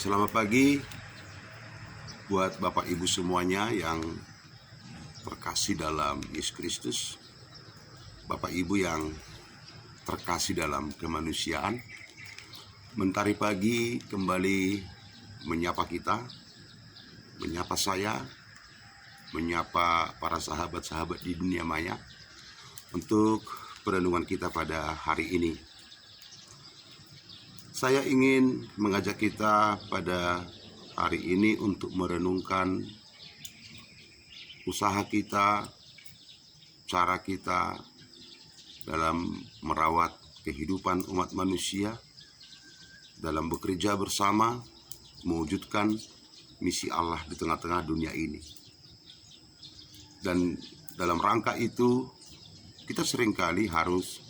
Selamat pagi buat Bapak Ibu semuanya yang terkasih dalam Yesus Kristus, Bapak Ibu yang terkasih dalam kemanusiaan. Mentari pagi kembali menyapa kita, menyapa saya, menyapa para sahabat-sahabat di dunia maya untuk perenungan kita pada hari ini. Saya ingin mengajak kita pada hari ini untuk merenungkan usaha kita, cara kita dalam merawat kehidupan umat manusia, dalam bekerja bersama, mewujudkan misi Allah di tengah-tengah dunia ini. Dan dalam rangka itu, kita seringkali harus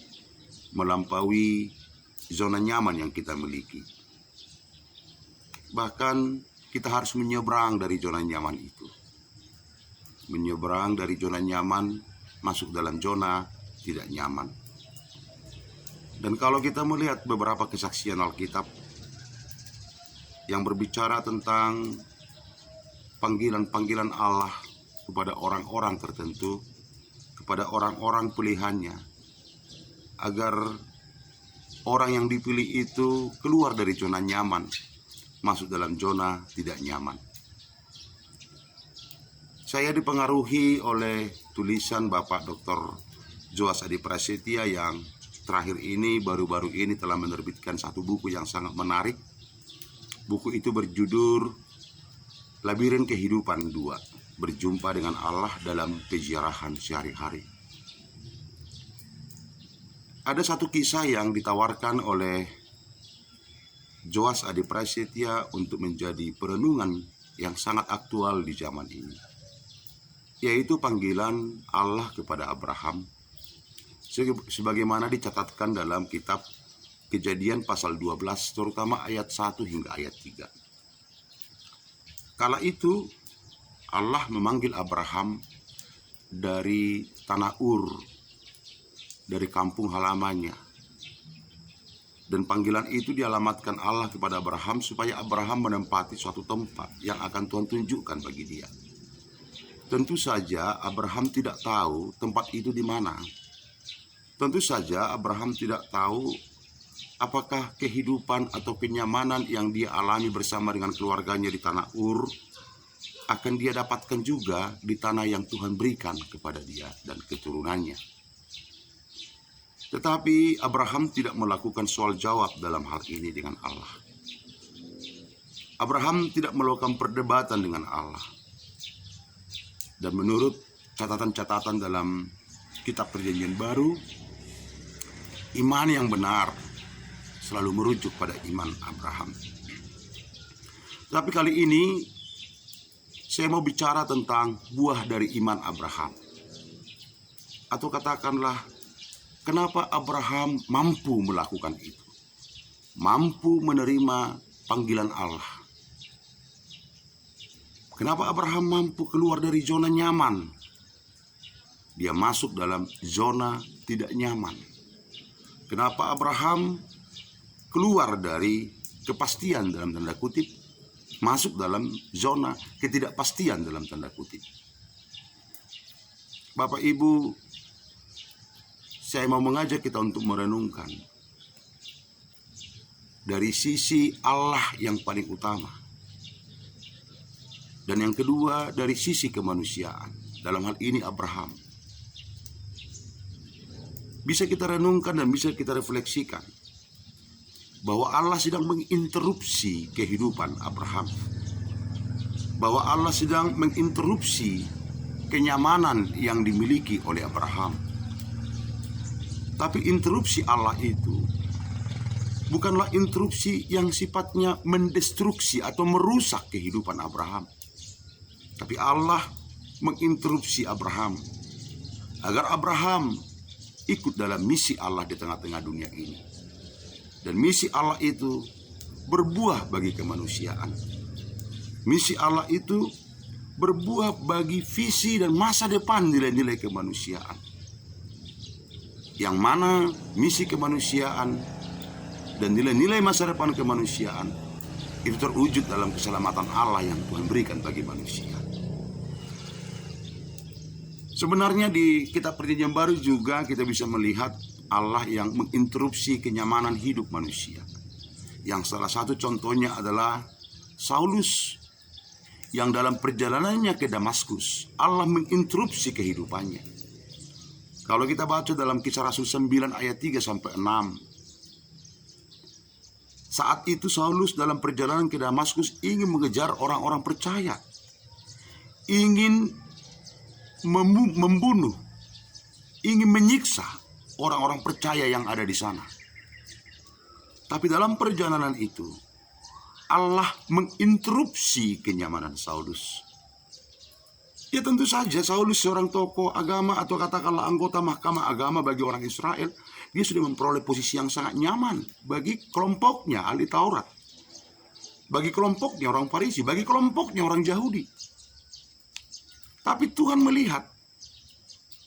melampaui zona nyaman yang kita miliki. Bahkan kita harus menyeberang dari zona nyaman itu. Menyeberang dari zona nyaman, masuk dalam zona tidak nyaman. Dan kalau kita melihat beberapa kesaksian Alkitab yang berbicara tentang panggilan-panggilan Allah kepada orang-orang tertentu, kepada orang-orang pilihannya, agar orang yang dipilih itu keluar dari zona nyaman, masuk dalam zona tidak nyaman. Saya dipengaruhi oleh tulisan Bapak Dr. Joas Adi Prasetya yang terakhir ini, baru-baru ini telah menerbitkan satu buku yang sangat menarik. Buku itu berjudul Labirin Kehidupan 2, Berjumpa dengan Allah dalam Peziarahan Sehari-hari. Ada satu kisah yang ditawarkan oleh Joas Adi Prasetya untuk menjadi perenungan yang sangat aktual di zaman ini, yaitu panggilan Allah kepada Abraham, sebagaimana dicatatkan dalam kitab Kejadian pasal 12, terutama ayat 1 hingga ayat 3. Kala itu Allah memanggil Abraham dari tanah Ur, dari kampung halamannya. Dan panggilan itu dialamatkan Allah kepada Abraham supaya Abraham menempati suatu tempat yang akan Tuhan tunjukkan bagi dia. Tentu saja Abraham tidak tahu tempat itu di mana. Tentu saja Abraham tidak tahu apakah kehidupan atau kenyamanan yang dia alami bersama dengan keluarganya di tanah Ur akan dia dapatkan juga di tanah yang Tuhan berikan kepada dia dan keturunannya. Tetapi Abraham tidak melakukan soal jawab dalam hal ini dengan Allah. Abraham tidak melakukan perdebatan dengan Allah. Dan menurut catatan-catatan dalam kitab Perjanjian Baru, iman yang benar selalu merujuk pada iman Abraham. Tapi kali ini saya mau bicara tentang buah dari iman Abraham. Atau katakanlah, kenapa Abraham mampu melakukan itu? Mampu menerima panggilan Allah. Kenapa Abraham mampu keluar dari zona nyaman? Dia masuk dalam zona tidak nyaman. Kenapa Abraham keluar dari kepastian dalam tanda kutip, masuk dalam zona ketidakpastian dalam tanda kutip? Bapak Ibu, saya mau mengajak kita untuk merenungkan dari sisi Allah yang paling utama, dan yang kedua dari sisi kemanusiaan, dalam hal ini Abraham. Bisa kita renungkan dan bisa kita refleksikan bahwa Allah sedang menginterupsi kehidupan Abraham, bahwa Allah sedang menginterupsi kenyamanan yang dimiliki oleh Abraham. Tapi interupsi Allah itu bukanlah interupsi yang sifatnya mendestruksi atau merusak kehidupan Abraham. Tapi Allah menginterupsi Abraham agar Abraham ikut dalam misi Allah di tengah-tengah dunia ini. Dan misi Allah itu berbuah bagi kemanusiaan. Misi Allah itu berbuah bagi visi dan masa depan nilai-nilai kemanusiaan. Yang mana misi kemanusiaan dan nilai-nilai masa depan kemanusiaan itu terwujud dalam keselamatan Allah yang Tuhan berikan bagi manusia. Sebenarnya di kitab Perjanjian Baru juga kita bisa melihat Allah yang menginterupsi kenyamanan hidup manusia. Yang salah satu contohnya adalah Saulus, yang dalam perjalanannya ke Damaskus, Allah menginterupsi kehidupannya. Kalau kita baca dalam Kisah Rasul 9 ayat 3-6, saat itu Saulus dalam perjalanan ke Damaskus ingin mengejar orang-orang percaya, ingin membunuh, ingin menyiksa orang-orang percaya yang ada di sana. Tapi dalam perjalanan itu, Allah menginterupsi kenyamanan Saulus. Ya tentu saja Saulus seorang tokoh agama atau katakanlah anggota mahkamah agama bagi orang Israel. Dia sudah memperoleh posisi yang sangat nyaman bagi kelompoknya ahli Taurat, bagi kelompoknya orang Farisi, bagi kelompoknya orang Yahudi. Tapi Tuhan melihat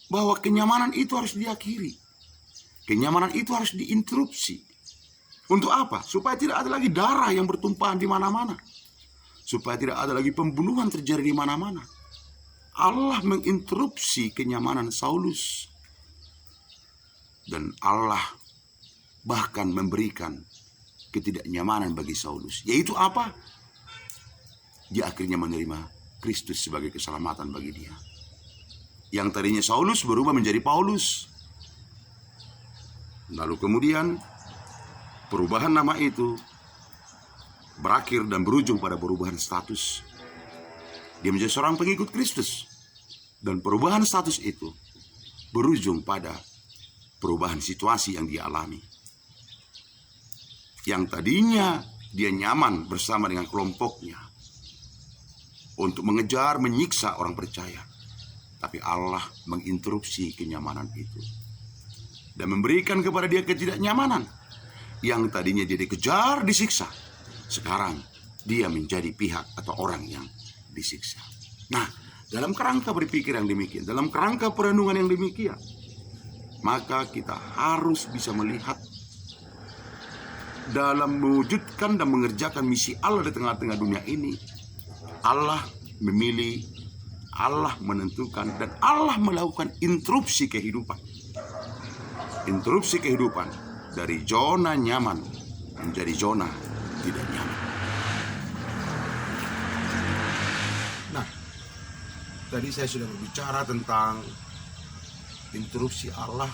bahwa kenyamanan itu harus diakhiri. Kenyamanan itu harus diinterupsi. Untuk apa? Supaya tidak ada lagi darah yang bertumpahan di mana-mana. Supaya tidak ada lagi pembunuhan terjadi di mana-mana. Allah menginterupsi kenyamanan Saulus. Dan Allah bahkan memberikan ketidaknyamanan bagi Saulus. Yaitu apa? Dia akhirnya menerima Kristus sebagai keselamatan bagi dia. Yang tadinya Saulus berubah menjadi Paulus. Lalu kemudian perubahan nama itu berakhir dan berujung pada perubahan status. Dia menjadi seorang pengikut Kristus. Dan perubahan status itu berujung pada perubahan situasi yang dia alami. Yang tadinya dia nyaman bersama dengan kelompoknya untuk mengejar, menyiksa orang percaya. Tapi Allah menginterupsi kenyamanan itu dan memberikan kepada dia ketidaknyamanan. Yang tadinya dia dikejar, disiksa, sekarang dia menjadi pihak atau orang yang disiksa. Nah, dalam kerangka berpikir yang demikian, dalam kerangka perenungan yang demikian, maka kita harus bisa melihat dalam mewujudkan dan mengerjakan misi Allah di tengah-tengah dunia ini, Allah memilih, Allah menentukan, dan Allah melakukan interupsi kehidupan. Interupsi kehidupan dari zona nyaman menjadi zona tidak nyaman. Nah, tadi saya sudah berbicara tentang interupsi Allah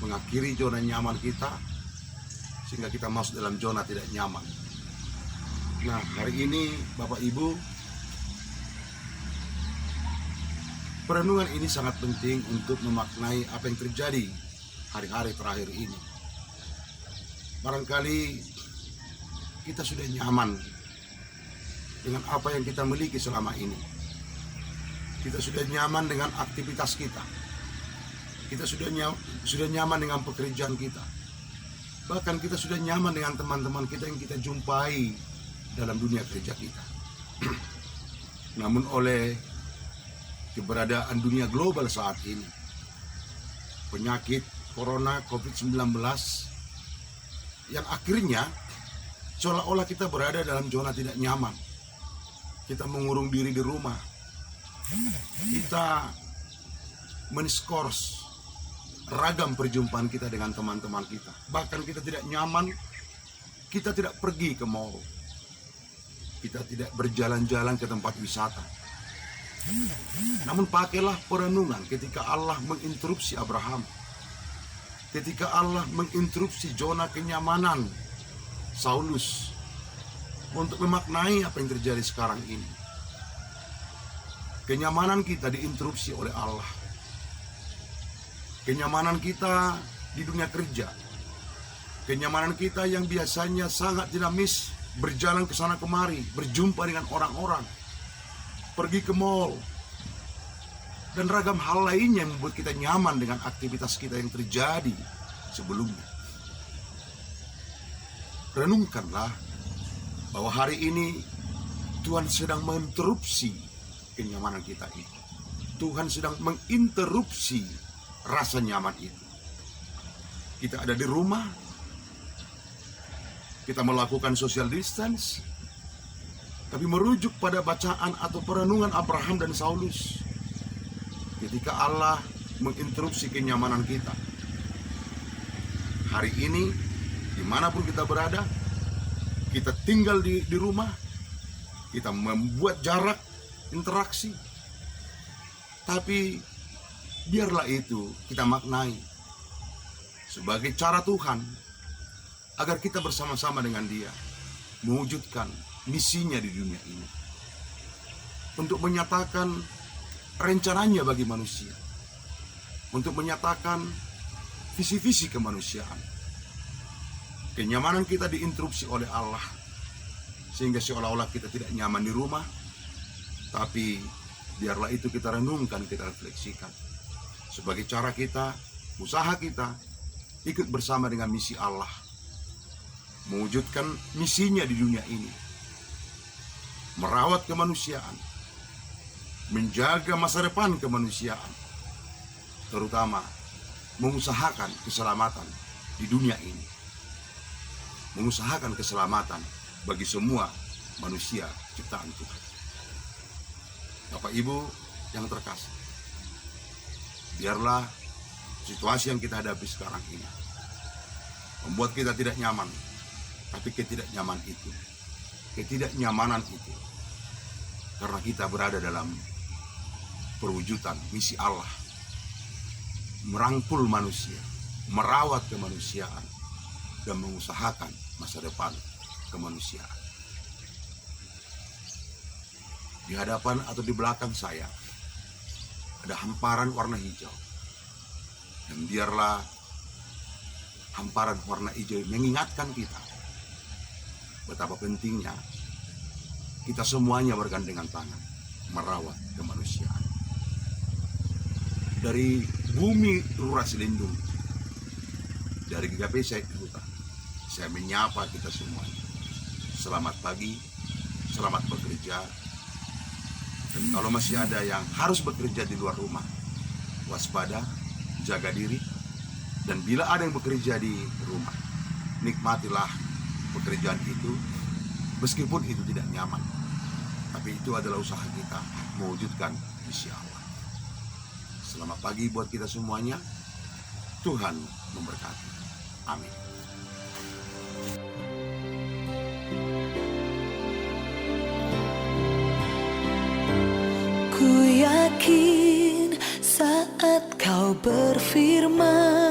mengakhiri zona nyaman kita sehingga kita masuk dalam zona tidak nyaman. Nah, hari ini Bapak Ibu, perenungan ini sangat penting untuk memaknai apa yang terjadi hari-hari terakhir ini. Barangkali kita sudah nyaman dengan apa yang kita miliki selama ini. Kita sudah nyaman dengan aktivitas kita. Kita sudah nyaman dengan pekerjaan kita. Bahkan kita sudah nyaman dengan teman-teman kita yang kita jumpai dalam dunia kerja kita. Namun oleh keberadaan dunia global saat ini, penyakit Corona COVID-19 yang akhirnya seolah-olah kita berada dalam zona tidak nyaman. Kita mengurung diri di rumah. Kita men-skors ragam perjumpaan kita dengan teman-teman kita. Bahkan kita tidak nyaman, kita tidak pergi ke mall. Kita tidak berjalan-jalan ke tempat wisata. Namun pakailah perenungan ketika Allah menginterupsi Abraham. Ketika Allah menginterupsi zona kenyamanan Saulus untuk memaknai apa yang terjadi sekarang ini. Kenyamanan kita diinterupsi oleh Allah. Kenyamanan kita di dunia kerja. Kenyamanan kita yang biasanya sangat dinamis, berjalan ke sana kemari, berjumpa dengan orang-orang, pergi ke mall, dan ragam hal lainnya yang membuat kita nyaman dengan aktivitas kita yang terjadi sebelumnya. Renungkanlah bahwa hari ini Tuhan sedang menginterupsi kenyamanan kita itu. Tuhan sedang menginterupsi rasa nyaman itu. Kita ada di rumah, kita melakukan social distance, tapi merujuk pada bacaan atau perenungan Abraham dan Saulus ketika Allah menginterupsi kenyamanan kita. Hari ini, dimanapun kita berada, kita tinggal di rumah, kita membuat jarak interaksi, tapi biarlah itu kita maknai sebagai cara Tuhan agar kita bersama-sama dengan Dia mewujudkan misinya di dunia ini, untuk menyatakan rencananya bagi manusia, untuk menyatakan visi-visi kemanusiaan. Kenyamanan kita diinterupsi oleh Allah, sehingga seolah-olah kita tidak nyaman di rumah, tapi biarlah itu kita renungkan, kita refleksikan sebagai cara kita, usaha kita ikut bersama dengan misi Allah, mewujudkan misinya di dunia ini, merawat kemanusiaan, menjaga masa depan kemanusiaan, terutama mengusahakan keselamatan di dunia ini, mengusahakan keselamatan bagi semua manusia ciptaan Tuhan. Bapak Ibu yang terkasih, biarlah situasi yang kita hadapi sekarang ini membuat kita tidak nyaman, tapi ketidaknyamanan itu karena kita berada dalam perwujudan misi Allah, merangkul manusia, merawat kemanusiaan, dan mengusahakan masa depan kemanusiaan. Di hadapan atau di belakang saya ada hamparan warna hijau, dan biarlah hamparan warna hijau mengingatkan kita betapa pentingnya kita semuanya bergandengan tangan merawat kemanusiaan. Dari bumi Lurah Selindung, dari GKP Syed Huta, saya menyapa kita semuanya. Selamat pagi, selamat bekerja. Dan kalau masih ada yang harus bekerja di luar rumah, waspada, jaga diri. Dan bila ada yang bekerja di rumah, nikmatilah pekerjaan itu, meskipun itu tidak nyaman. Tapi itu adalah usaha kita mewujudkan misi Allah. Selamat pagi buat kita semuanya. Tuhan memberkati. Amin. Ku yakin saat kau berfirman,